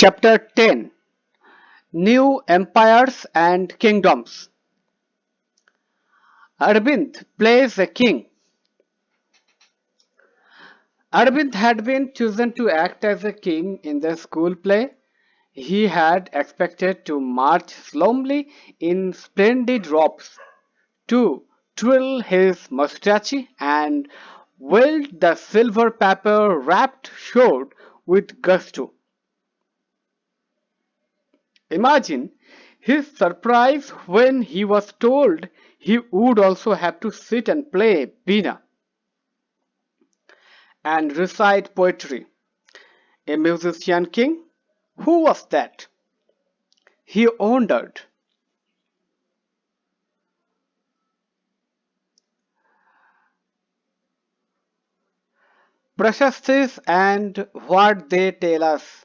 Chapter 10. New Empires and Kingdoms. Arvind plays a king. Arvind had been chosen to act as a king in the school play. He had expected to march solemnly in splendid robes, to twirl his mustache and wield the silver paper wrapped sword with gusto. Imagine his surprise when he was told he would also have to sit and play Veena and recite poetry. A musician king? Who was that? He wondered. Prashastis and what they tell us.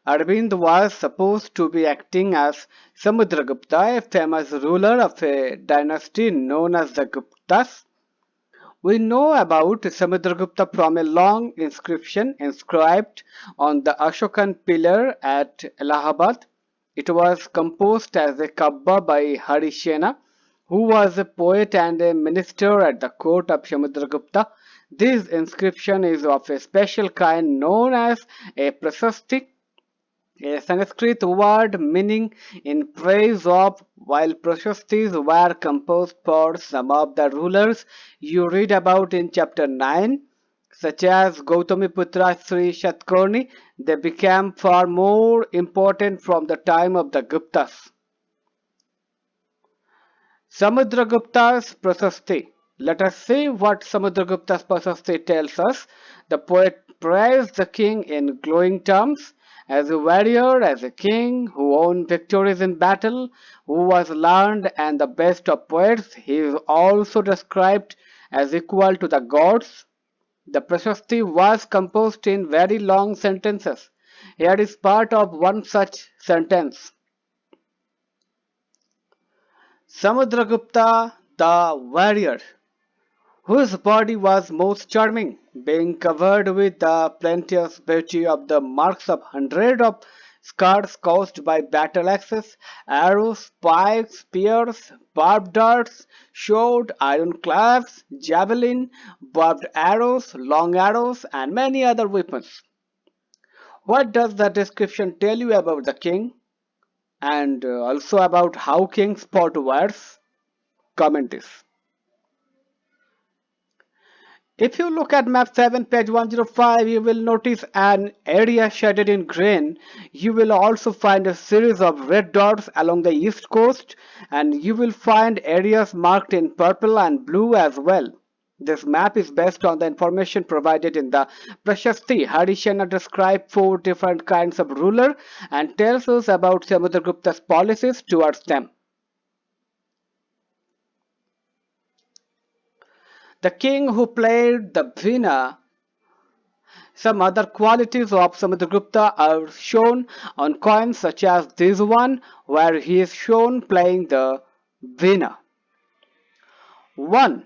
Arvind was supposed to be acting as Samudragupta, a famous ruler of a dynasty known as the Guptas. We know about Samudragupta from a long inscription inscribed on the Ashokan pillar at Allahabad. It was composed as a kabba by Harisena, who was a poet and a minister at the court of Samudragupta. This inscription is of a special kind known as a prasasti, a Sanskrit word meaning in praise of, while prashastis were composed for some of the rulers you read about in chapter 9, such as Gautamiputra Sri Shatkarni, they became far more important from the time of the Guptas. Samudragupta's Prasasti. Let us see what Samudragupta's Prasasti tells us. The poet praised the king in glowing terms. As a warrior, as a king who won victories in battle, who was learned and the best of poets, he is also described as equal to the gods. The Prashasti was composed in very long sentences. Here is part of one such sentence. Samudragupta, the warrior, whose body was most charming, being covered with the plenteous beauty of the marks of hundreds of scars caused by battle axes, arrows, spikes, spears, barbed darts, sword, ironclads, javelin, barbed arrows, long arrows, and many other weapons. What does the description tell you about the king? And also about how kings fought wars? Comment this. If you look at map 7 page 105, you will notice an area shaded in green. You will also find a series of red dots along the east coast, and you will find areas marked in purple and blue as well. This map is based on the information provided in the Prashasti. Harisena describes 4 different kinds of ruler and tells us about Samudragupta's policies towards them. The king who played the Veena. Some other qualities of Samudragupta are shown on coins such as this one, where he is shown playing the Veena. 1.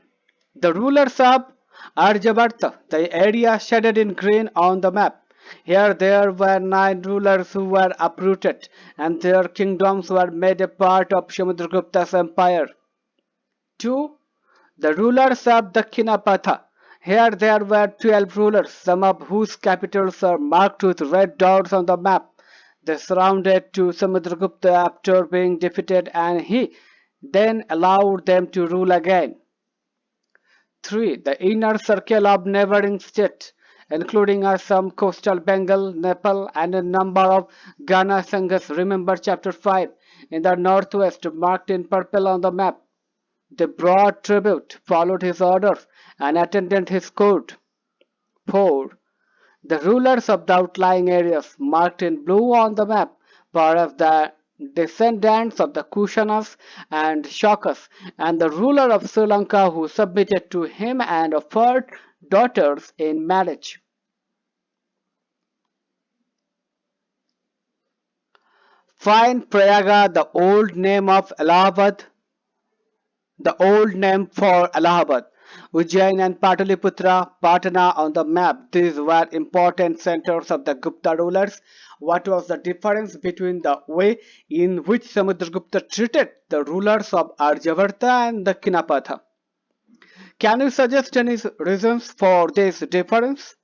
The rulers of Aryavarta, the area shaded in green on the map. Here there were 9 rulers who were uprooted, and their kingdoms were made a part of Samudragupta's empire. 2. The rulers of Dakshinapatha. Here there were 12 rulers, some of whose capitals are marked with red dots on the map. They surrounded to Samudragupta after being defeated, and he then allowed them to rule again. 3. The inner circle of neighboring states, including Assam, coastal Bengal, Nepal, and a number of Ghana Sanghas. Remember chapter 5 in the northwest, marked in purple on the map. They brought tribute, followed his orders, and attended his court. 4. The rulers of the outlying areas, marked in blue on the map, were of the descendants of the Kushanas and Shakas, and the ruler of Sri Lanka who submitted to him and offered daughters in marriage. Find Prayaga, the old name for Allahabad. Ujjain and Pataliputra, Patna on the map. These were important centers of the Gupta rulers. What was the difference between the way in which Samudragupta treated the rulers of Aryavarta and the Kinapatha? Can you suggest any reasons for this difference?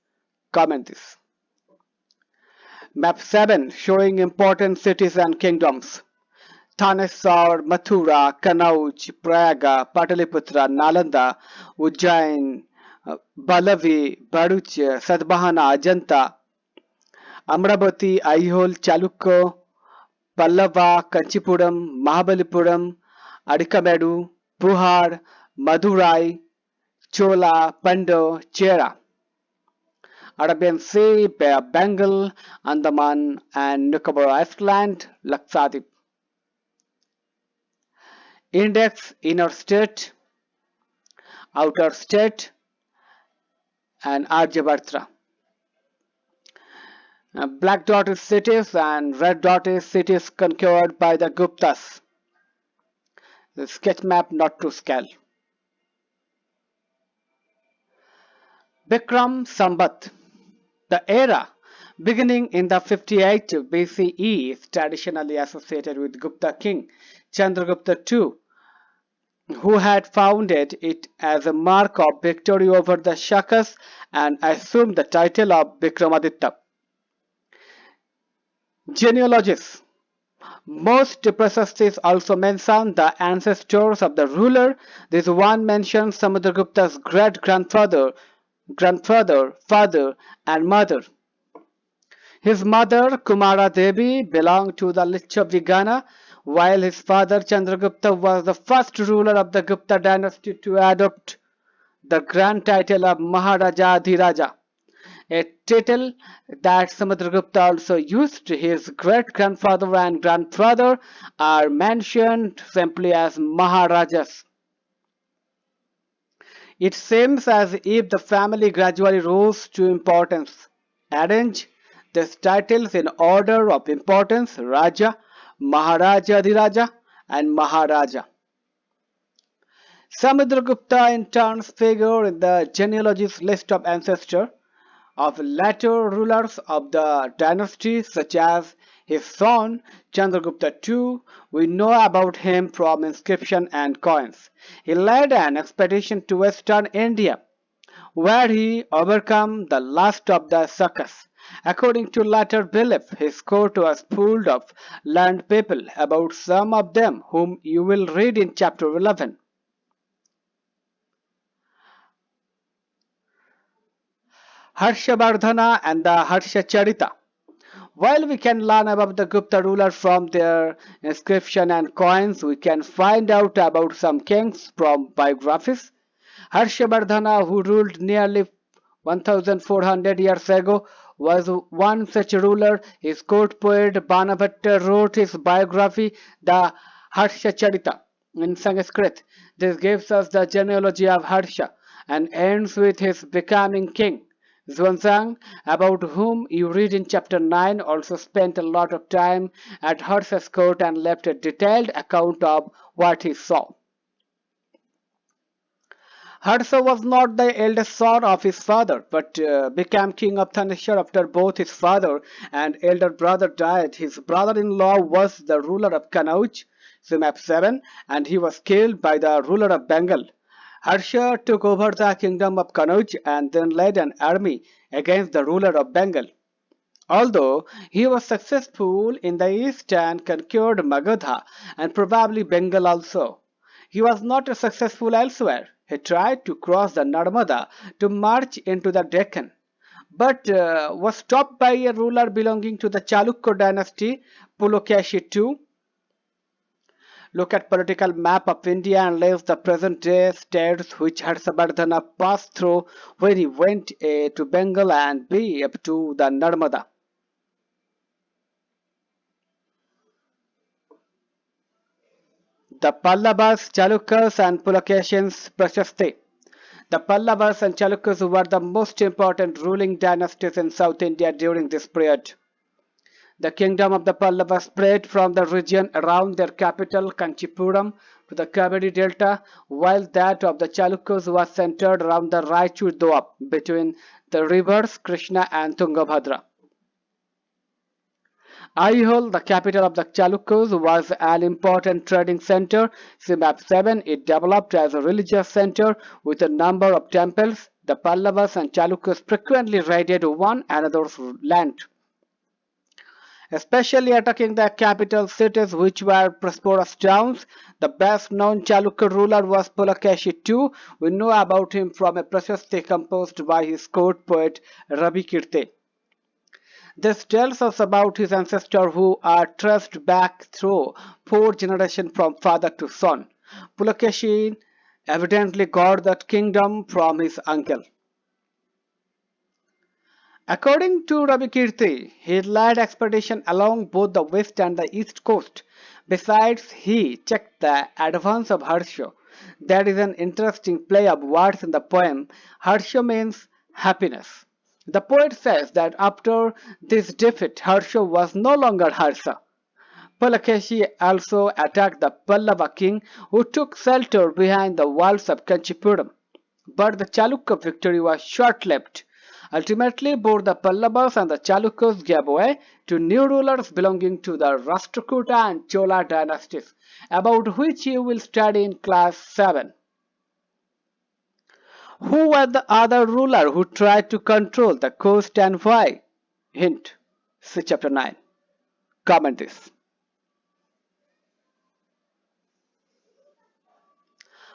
Comment this. Map 7 showing important cities and kingdoms. Thanesar, Mathura, Kanauj, Prayaga, Pataliputra, Nalanda, Ujjain, Balavi, Bharuch, Satbahana, Ajanta, Amravati, Aihol, Chalukya, Pallava, Kanchipuram, Mahabalipuram, Adikamedu, Puhar, Madurai, Chola, Pando, Chera. Arabian Sea, Bay of Bengal, Andaman and Nicobar Island, Lakshadweep. Index, inner state, outer state, and Aryavarta. Black dot is cities and red dot is cities conquered by the Guptas. The sketch map not to scale. Vikram Sambhat. The era beginning in the 58 BCE is traditionally associated with Gupta king Chandragupta II, who had founded it as a mark of victory over the Shakas and assumed the title of Vikramaditya. Genealogies. Most Prasastis also mention the ancestors of the ruler. This one mentions Samudragupta's great-grandfather, father, and mother. His mother, Kumara Devi, belonged to the Lichabhigana, while his father, Chandragupta, was the first ruler of the Gupta dynasty to adopt the grand title of Maharaja Adhiraja, a title that Samudragupta also used. His great-grandfather and grandfather are mentioned simply as Maharajas. It seems as if the family gradually rose to importance. Arrange these titles in order of importance: Raja, Maharaja Adhiraja, and Maharaja. Samudragupta in turn figure in the genealogy's list of ancestors of later rulers of the dynasty, such as his son Chandragupta II. We know about him from inscription and coins. He led an expedition to western India, where he overcame the last of the Sakas. According to later belief, his court was full of learned people, about some of them whom you will read in chapter 11. Harshavardhana and the Harshacharita. While we can learn about the Gupta ruler from their inscription and coins, we can find out about some kings from biographies. Harshavardhana, who ruled nearly 1400 years ago, was one such ruler. His court poet Banabhatta wrote his biography, the Harshacharita, in Sanskrit. This gives us the genealogy of Harsha and ends with his becoming king. Xuanzang, about whom you read in chapter 9, also spent a lot of time at Harsha's court and left a detailed account of what he saw. Harsha was not the eldest son of his father, but became king of Thanesar after both his father and elder brother died. His brother-in-law was the ruler of Kanauj, Map 7, and he was killed by the ruler of Bengal. Harsha took over the kingdom of Kanauj and then led an army against the ruler of Bengal. Although he was successful in the east and conquered Magadha and probably Bengal also, he was not successful elsewhere. He tried to cross the Narmada to march into the Deccan, but was stopped by a ruler belonging to the Chalukya dynasty, Pulakeshin II. Look at political map of India and list the present-day states which Harshavardhana passed through when he went A to Bengal and B up to the Narmada. The Pallavas, Chalukyas and Pulakeshins Prashasti. The Pallavas and Chalukyas were the most important ruling dynasties in South India during this period. The kingdom of the Pallavas spread from the region around their capital Kanchipuram to the Kaveri Delta, while that of the Chalukyas was centered around the Raichur Doab between the rivers Krishna and Tungabhadra. Aihole, the capital of the Chalukyas, was an important trading center. See map 7, it developed as a religious center with a number of temples. The Pallavas and Chalukyas frequently raided one another's land, especially attacking the capital cities, which were prosperous towns. The best known Chalukya ruler was Pulakeshi II. We know about him from a prashasti composed by his court poet Ravi Kirte. This tells us about his ancestors who are traced back through 4 generations from father to son. Pulakeshi evidently got that kingdom from his uncle. According to Ravi Kirti, he led expedition along both the west and the east coast. Besides, he checked the advance of Harsha. There is an interesting play of words in the poem. Harsha means happiness. The poet says that after this defeat, Harsha was no longer Harsha. Pulakeshi also attacked the Pallava king, who took shelter behind the walls of Kanchipuram. But the Chalukya victory was short-lived. Ultimately, both the Pallavas and the Chalukyas gave way to new rulers belonging to the Rashtrakuta and Chola dynasties, about which you will study in class 7. Who were the other ruler who tried to control the coast and why? Hint. See chapter 9. Comment this.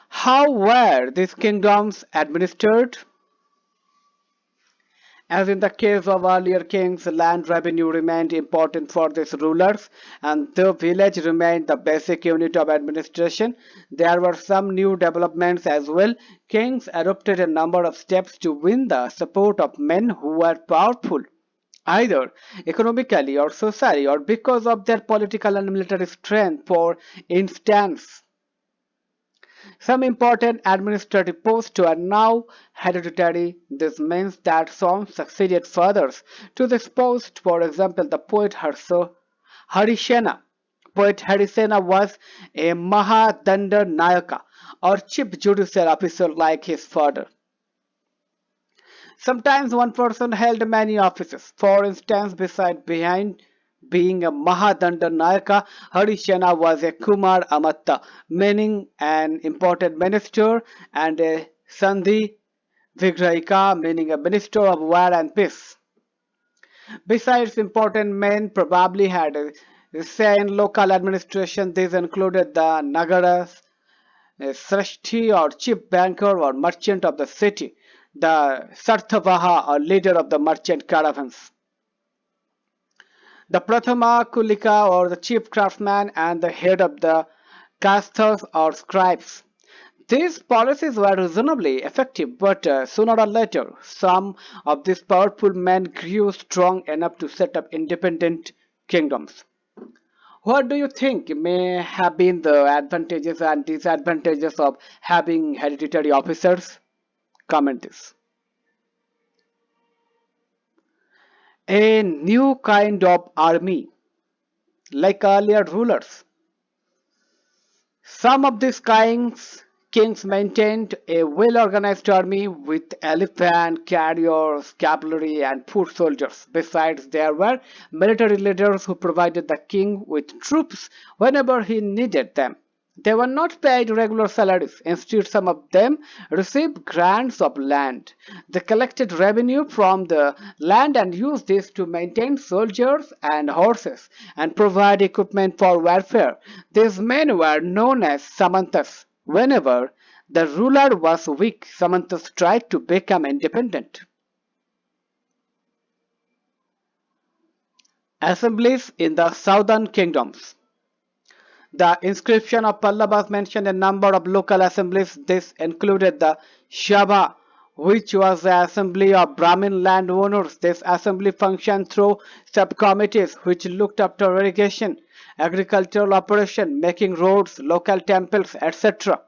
How were these kingdoms administered? As in the case of earlier kings, land revenue remained important for these rulers, and the village remained the basic unit of administration. There were some new developments as well. Kings adopted a number of steps to win the support of men who were powerful, either economically or socially, or because of their political and military strength. For instance, some important administrative posts are now hereditary. This means that some succeeded fathers to this post. For example, the poet Harisena. Poet Harisena was a Mahadanda Nayaka, or chief judicial officer like his father. Sometimes one person held many offices. For instance, behind being a Mahadanda Nayaka, Harisena was a Kumar Amatta, meaning an important minister, and a Sandhi Vigrahika, meaning a minister of war and peace. Besides, important men probably had a say in local administration. These included the Nagaras, a Srishti or chief banker or merchant of the city, the Sarthavaha or leader of the merchant caravans, the Prathama Kulika or the chief craftsman, and the head of the castas or scribes. These policies were reasonably effective, but sooner or later, some of these powerful men grew strong enough to set up independent kingdoms. What do you think may have been the advantages and disadvantages of having hereditary officers? Comment this. A new kind of army, like earlier rulers. Some of these kings maintained a well-organized army with elephant carriers, cavalry, and foot soldiers. Besides, there were military leaders who provided the king with troops whenever he needed them. They were not paid regular salaries. Instead, some of them received grants of land. They collected revenue from the land and used this to maintain soldiers and horses and provide equipment for warfare. These men were known as Samantas. Whenever the ruler was weak, Samantas tried to become independent. Assemblies in the southern kingdoms. The inscription of Pallavas mentioned a number of local assemblies. This included the Shabha, which was the assembly of Brahmin landowners. This assembly functioned through subcommittees which looked after irrigation, agricultural operation, making roads, local temples, etc.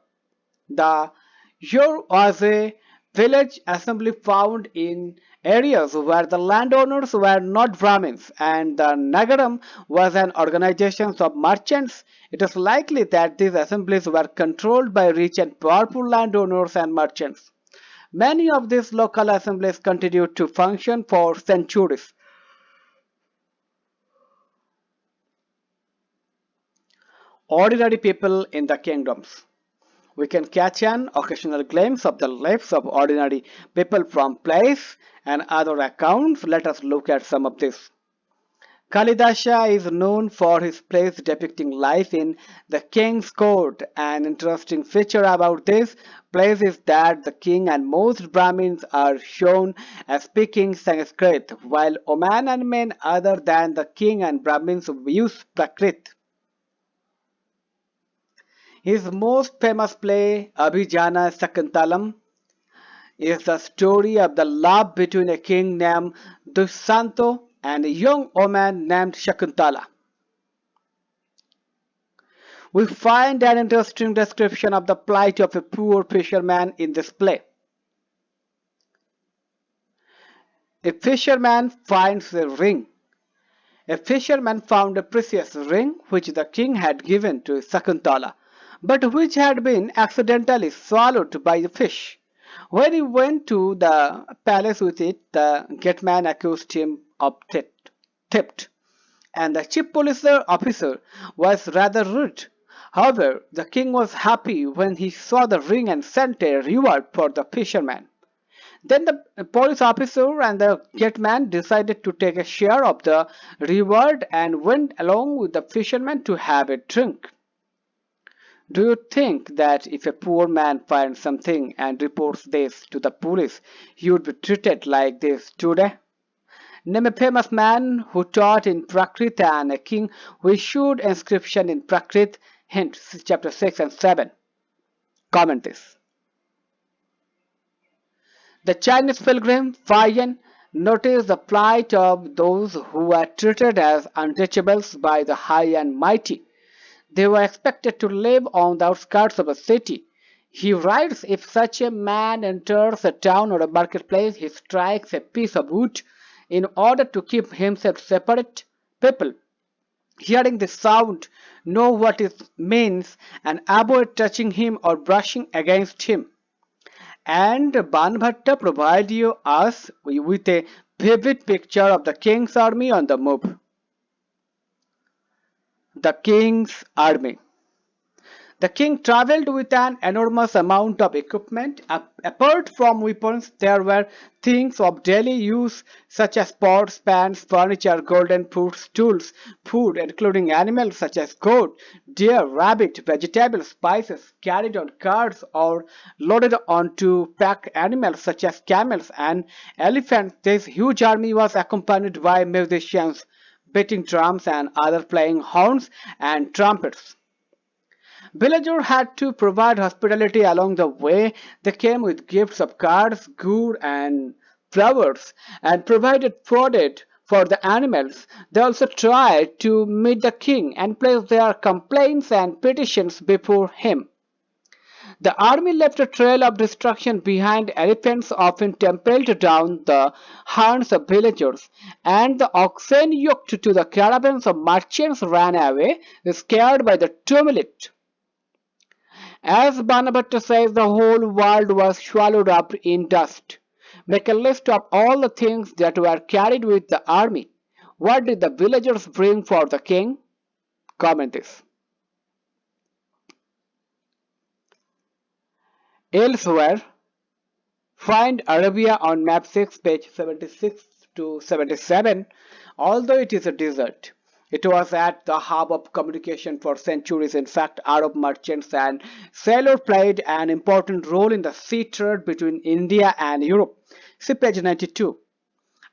The Yor was a village assembly found in areas where the landowners were not Brahmins and the Nagaram was an organization of merchants. It is likely that these assemblies were controlled by rich and powerful landowners and merchants. Many of these local assemblies continued to function for centuries. Ordinary people in the kingdoms. We can catch an occasional glimpse of the lives of ordinary people from plays and other accounts. Let us look at some of this. Kalidasa is known for his plays depicting life in the king's court. An interesting feature about this plays is that the king and most Brahmins are shown as speaking Sanskrit, while women and men other than the king and Brahmins use Prakrit. His most famous play, Abhijana Sakuntalam, is the story of the love between a king named Dushyanta and a young woman named Shakuntala. We find an interesting description of the plight of a poor fisherman in this play. A fisherman finds a ring. A fisherman found a precious ring which the king had given to Sakuntala, but which had been accidentally swallowed by a fish. When he went to the palace with it, the gateman accused him of theft, and the chief police officer was rather rude. However, the king was happy when he saw the ring and sent a reward for the fisherman. Then the police officer and the gateman decided to take a share of the reward and went along with the fisherman to have a drink. Do you think that if a poor man finds something and reports this to the police, he would be treated like this today? Name a famous man who taught in Prakrit and a king who issued inscription in Prakrit. Hint, chapter 6 and 7. Comment this. The Chinese pilgrim Fayan noticed the plight of those who were treated as untouchables by the high and mighty. They were expected to live on the outskirts of a city. He writes, if such a man enters a town or a marketplace, he strikes a piece of wood in order to keep himself separate. People, hearing the sound, know what it means and avoid touching him or brushing against him. And Banbhatta provides us with a vivid picture of the king's army on the move. The king's army. The king traveled with an enormous amount of equipment. Apart from weapons, there were things of daily use such as pots, pans, furniture, golden fruits, tools, food, including animals such as goat, deer, rabbit, vegetables, spices, carried on carts or loaded onto pack animals such as camels and elephants. This huge army was accompanied by musicians, beating drums and others playing horns and trumpets. Villagers had to provide hospitality along the way. They came with gifts of cards, good and flowers, and provided food for the animals. They also tried to meet the king and place their complaints and petitions before him. The army left a trail of destruction behind. Elephants often trampled down the horns of villagers, and the oxen yoked to the caravans of merchants ran away, scared by the tumult. As Banabhatta says, the whole world was swallowed up in dust. Make a list of all the things that were carried with the army. What did the villagers bring for the king? Comment this. Elsewhere, find Arabia on map 6, page 76 to 77. Although it is a desert, it was at the hub of communication for centuries. In fact, Arab merchants and sailors played an important role in the sea trade between India and Europe. See page 92.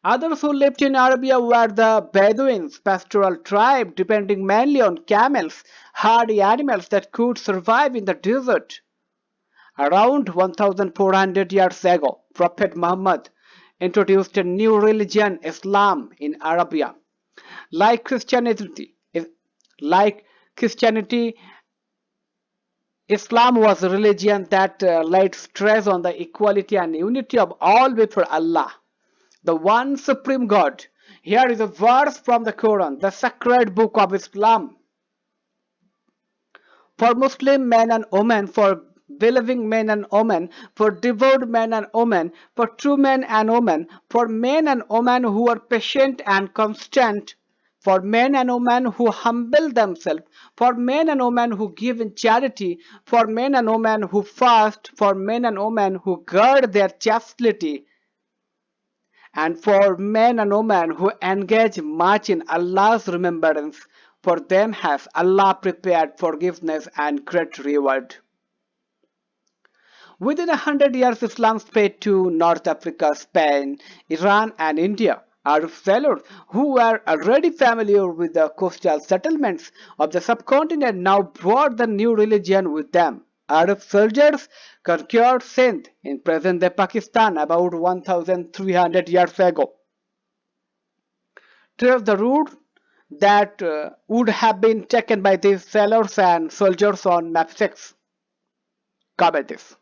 Others who lived in Arabia were the Bedouins, pastoral tribe depending mainly on camels, hardy animals that could survive in the desert. Around 1400 years ago, Prophet Muhammad introduced a new religion, Islam, in Arabia. Like Christianity, Islam was a religion that laid stress on the equality and unity of all before Allah. the one supreme God. Here is a verse from the Quran, the sacred book of Islam. For Muslim men and women, for believing men and women, for devout men and women, for true men and women, for men and women who are patient and constant, for men and women who humble themselves, for men and women who give in charity, for men and women who fast, for men and women who guard their chastity, and for men and women who engage much in Allah's remembrance, for them has Allah prepared forgiveness and great reward. Within 100 years, Islam spread to North Africa, Spain, Iran, and India. Arab sailors who were already familiar with the coastal settlements of the subcontinent now brought the new religion with them. Arab soldiers conquered Sindh in present-day Pakistan about 1,300 years ago. Traced the route that would have been taken by these sailors and soldiers on map 6. Comment this.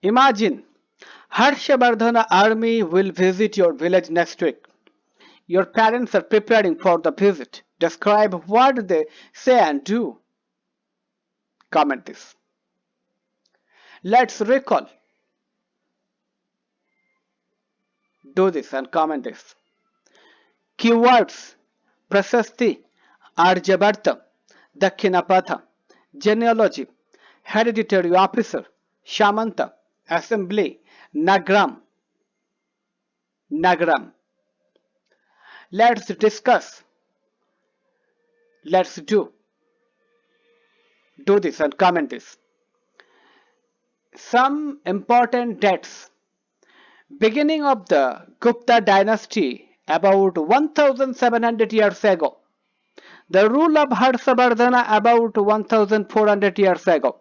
Imagine Harshavardhana army will visit your village next week. Your parents are preparing for the visit. Describe what they say and do. Comment this. Let's recall. Do this and comment this. Keywords: Prasasti, Arjabharta, Dakshinapatha, genealogy, hereditary officer, Shamanta, assembly, Nagram. Let's discuss. Let's do. Do this and comment this. Some important dates. Beginning of the Gupta dynasty about 1700 years ago. The rule of Harshavardhana about 1400 years ago.